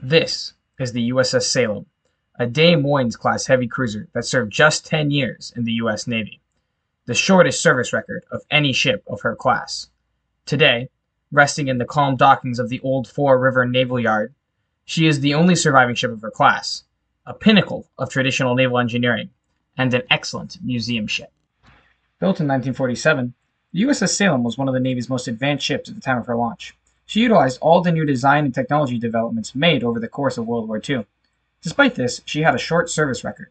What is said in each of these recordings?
This is the USS Salem, a Des Moines-class heavy cruiser that served just 10 years in the U.S. Navy, the shortest service record of any ship of her class. Today, resting in the calm dockings of the old Fore River Naval Yard, she is the only surviving ship of her class, a pinnacle of traditional naval engineering, and an excellent museum ship. Built in 1947, the USS Salem was one of the Navy's most advanced ships at the time of her launch. She utilized all the new design and technology developments made over the course of World War II. Despite this, she had a short service record,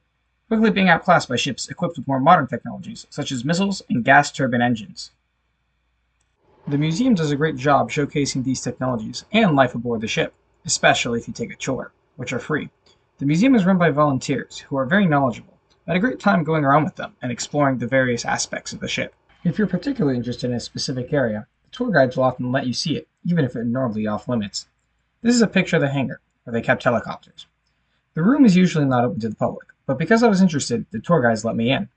quickly being outclassed by ships equipped with more modern technologies, such as missiles and gas turbine engines. The museum does a great job showcasing these technologies and life aboard the ship, especially if you take a tour, which are free. The museum is run by volunteers who are very knowledgeable. I had a great time going around with them and exploring the various aspects of the ship. If you're particularly interested in a specific area, the tour guides will often let you see it, even if it's normally off limits. This is a picture of the hangar, where they kept helicopters. The room is usually not open to the public, but because I was interested, the tour guides let me in.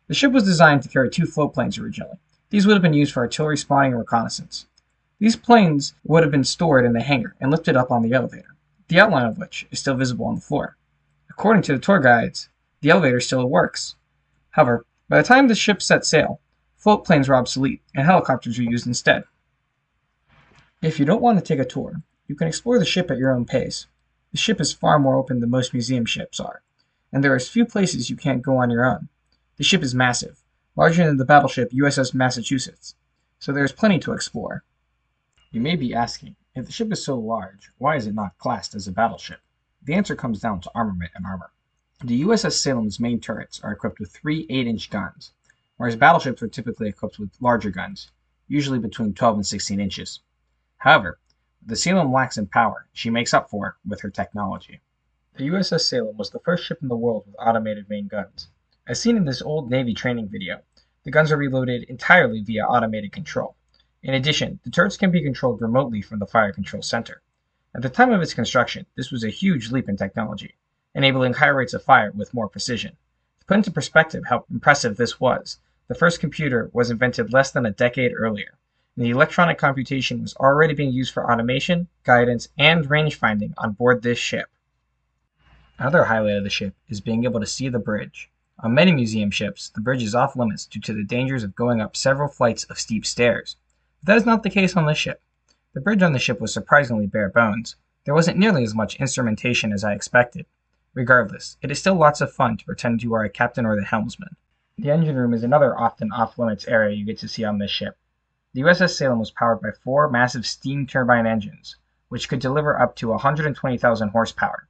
The ship was designed to carry 2 float planes originally. These would have been used for artillery spotting and reconnaissance. These planes would have been stored in the hangar and lifted up on the elevator, the outline of which is still visible on the floor. According to the tour guides, the elevator still works. However, by the time the ship set sail, float planes were obsolete and helicopters were used instead. If you don't want to take a tour, you can explore the ship at your own pace. The ship is far more open than most museum ships are, and there are few places you can't go on your own. The ship is massive, larger than the battleship USS Massachusetts, so there is plenty to explore. You may be asking, if the ship is so large, why is it not classed as a battleship? The answer comes down to Armament and Armor. The USS Salem's main turrets are equipped with 3 8-inch guns, whereas battleships are typically equipped with larger guns, usually between 12 and 16 inches. However, the Salem lacks in power. She makes up for it with her technology. The USS Salem was the first ship in the world with automated main guns. As seen in this old Navy training video, the guns are reloaded entirely via automated control. In addition, the turrets can be controlled remotely from the Fire Control Center. At the time of its construction, this was a huge leap in technology, enabling higher rates of fire with more precision. To put into perspective how impressive this was, the first computer was invented less than a decade earlier, and the electronic computation was already being used for automation, guidance, and range finding on board this ship. Another highlight of the ship is being able to see the bridge. On many museum ships, the bridge is off limits due to the dangers of going up several flights of steep stairs. But that is not the case on this ship. The bridge on the ship was surprisingly bare bones. There wasn't nearly as much instrumentation as I expected. Regardless, it is still lots of fun to pretend you are a captain or the helmsman. The engine room is another often off-limits area you get to see on this ship. The USS Salem was powered by 4 massive steam turbine engines, which could deliver up to 120,000 horsepower.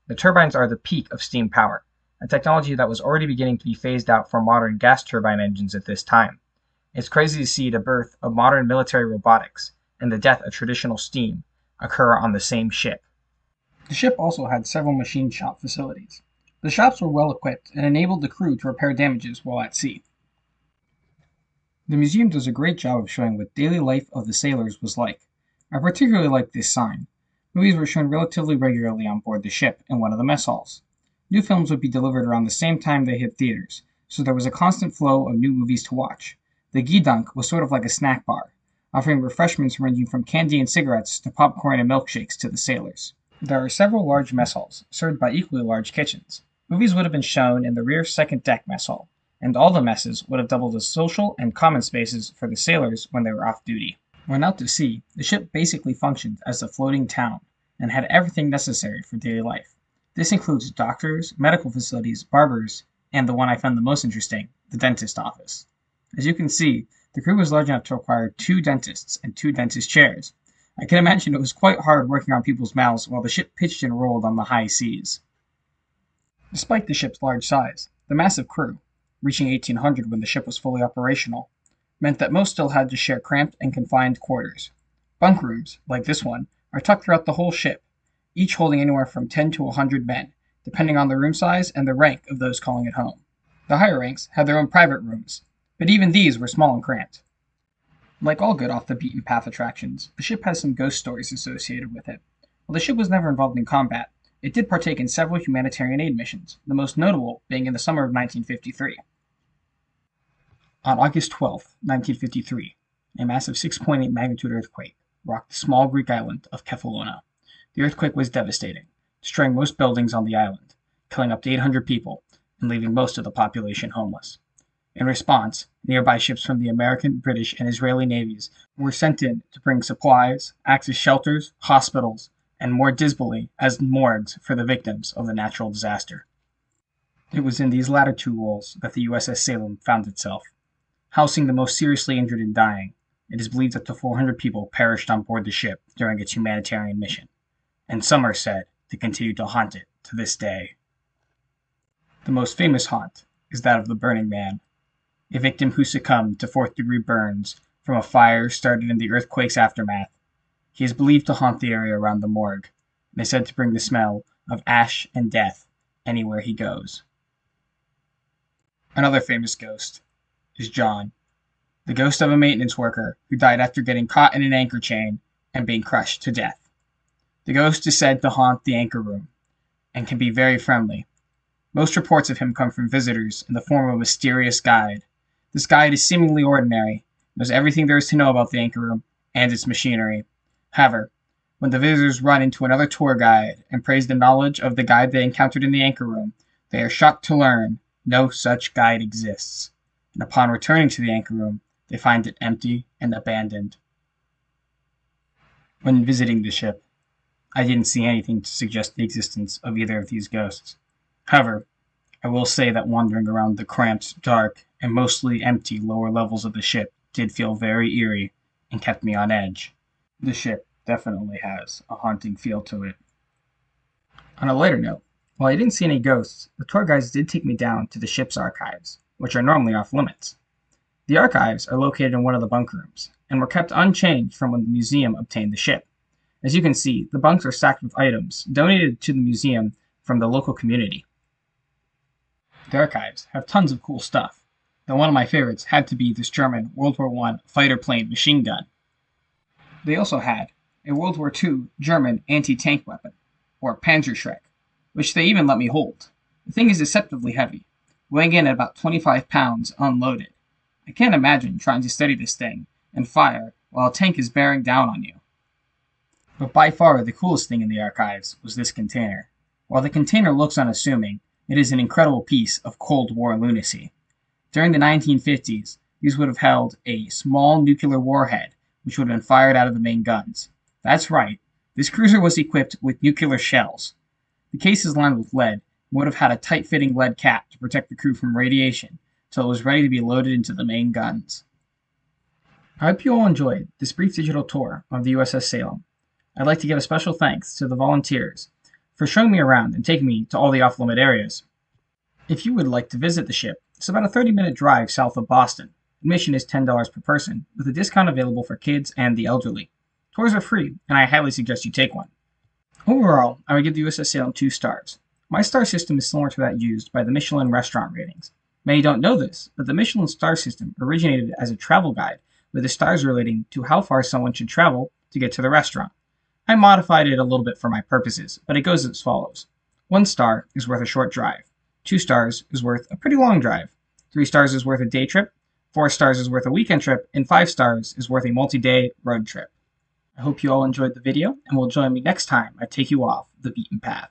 The turbines are the peak of steam power, a technology that was already beginning to be phased out for modern gas turbine engines at this time. It's crazy to see the birth of modern military robotics and the death of traditional steam occur on the same ship. The ship also had several machine shop facilities. The shops were well equipped and enabled the crew to repair damages while at sea. The museum does a great job of showing what daily life of the sailors was like. I particularly like this sign. Movies were shown relatively regularly on board the ship in one of the mess halls. New films would be delivered around the same time they hit theaters, so there was a constant flow of new movies to watch. The Gidunk was sort of like a snack bar, offering refreshments ranging from candy and cigarettes to popcorn and milkshakes to the sailors. There are several large mess halls, served by equally large kitchens. Movies would have been shown in the rear second deck mess hall, and all the messes would have doubled as social and common spaces for the sailors when they were off duty. When out to sea, the ship basically functioned as a floating town, and had everything necessary for daily life. This includes doctors, medical facilities, barbers, and the one I found the most interesting, the dentist office. As you can see, the crew was large enough to require 2 dentists and 2 dentist chairs. I can imagine it was quite hard working on people's mouths while the ship pitched and rolled on the high seas. Despite the ship's large size, the massive crew, reaching 1,800 when the ship was fully operational, meant that most still had to share cramped and confined quarters. Bunk rooms, like this one, are tucked throughout the whole ship, each holding anywhere from 10 to 100 men, depending on the room size and the rank of those calling it home. The higher ranks had their own private rooms, but even these were small and cramped. Like all good off-the-beaten-path attractions, the ship has some ghost stories associated with it. While the ship was never involved in combat, it did partake in several humanitarian aid missions, the most notable being in the summer of 1953. On August 12, 1953, a massive 6.8 magnitude earthquake rocked the small Greek island of Kefalona. The earthquake was devastating, destroying most buildings on the island, killing up to 800 people, and leaving most of the population homeless. In response, nearby ships from the American, British, and Israeli navies were sent in to bring supplies, act as shelters, hospitals, and more dismally, as morgues for the victims of the natural disaster. It was in these latter two roles that the USS Salem found itself. Housing the most seriously injured and dying, it is believed up to 400 people perished on board the ship during its humanitarian mission, and some are said to continue to haunt it to this day. The most famous haunt is that of the Burning Man, a victim who succumbed to fourth-degree burns from a fire started in the earthquake's aftermath. He is believed to haunt the area around the morgue, and is said to bring the smell of ash and death anywhere he goes. Another famous ghost is John, the ghost of a maintenance worker who died after getting caught in an anchor chain and being crushed to death. The ghost is said to haunt the anchor room, and can be very friendly. Most reports of him come from visitors in the form of a mysterious guide. This guide is seemingly ordinary, knows everything there is to know about the anchor room and its machinery. However, when the visitors run into another tour guide and praise the knowledge of the guide they encountered in the anchor room, they are shocked to learn no such guide exists, and upon returning to the anchor room, they find it empty and abandoned. When visiting the ship, I didn't see anything to suggest the existence of either of these ghosts. However, I will say that wandering around the cramped, dark, and mostly empty lower levels of the ship did feel very eerie and kept me on edge. The ship definitely has a haunting feel to it. On a lighter note, while I didn't see any ghosts, the tour guides did take me down to the ship's archives, which are normally off limits. The archives are located in one of the bunk rooms, and were kept unchanged from when the museum obtained the ship. As you can see, the bunks are stacked with items donated to the museum from the local community. The archives have tons of cool stuff, though one of my favorites had to be this German World War I fighter plane machine gun. They also had a World War II German anti-tank weapon, or Panzerschreck, which they even let me hold. The thing is deceptively heavy, weighing in at about 25 pounds unloaded. I can't imagine trying to steady this thing and fire while a tank is bearing down on you. But by far the coolest thing in the archives was this container. While the container looks unassuming, it is an incredible piece of Cold War lunacy. During the 1950s, these would have held a small nuclear warhead, which would have been fired out of the main guns. That's right, this cruiser was equipped with nuclear shells. The case is lined with lead and would have had a tight-fitting lead cap to protect the crew from radiation, until it was ready to be loaded into the main guns. I hope you all enjoyed this brief digital tour of the USS Salem. I'd like to give a special thanks to the volunteers for showing me around and taking me to all the off-limit areas. If you would like to visit the ship, it's about a 30-minute drive south of Boston. Admission is $10 per person, with a discount available for kids and the elderly. Tours are free, and I highly suggest you take one. Overall, I would give the USS Salem 2 stars. My star system is similar to that used by the Michelin restaurant ratings. Many don't know this, but the Michelin star system originated as a travel guide, with the stars relating to how far someone should travel to get to the restaurant. I modified it a little bit for my purposes, but it goes as follows. 1 star is worth a short drive. 2 stars is worth a pretty long drive. 3 stars is worth a day trip. 4 stars is worth a weekend trip. And 5 stars is worth a multi-day road trip. I hope you all enjoyed the video, and will join me next time I take you off the beaten path.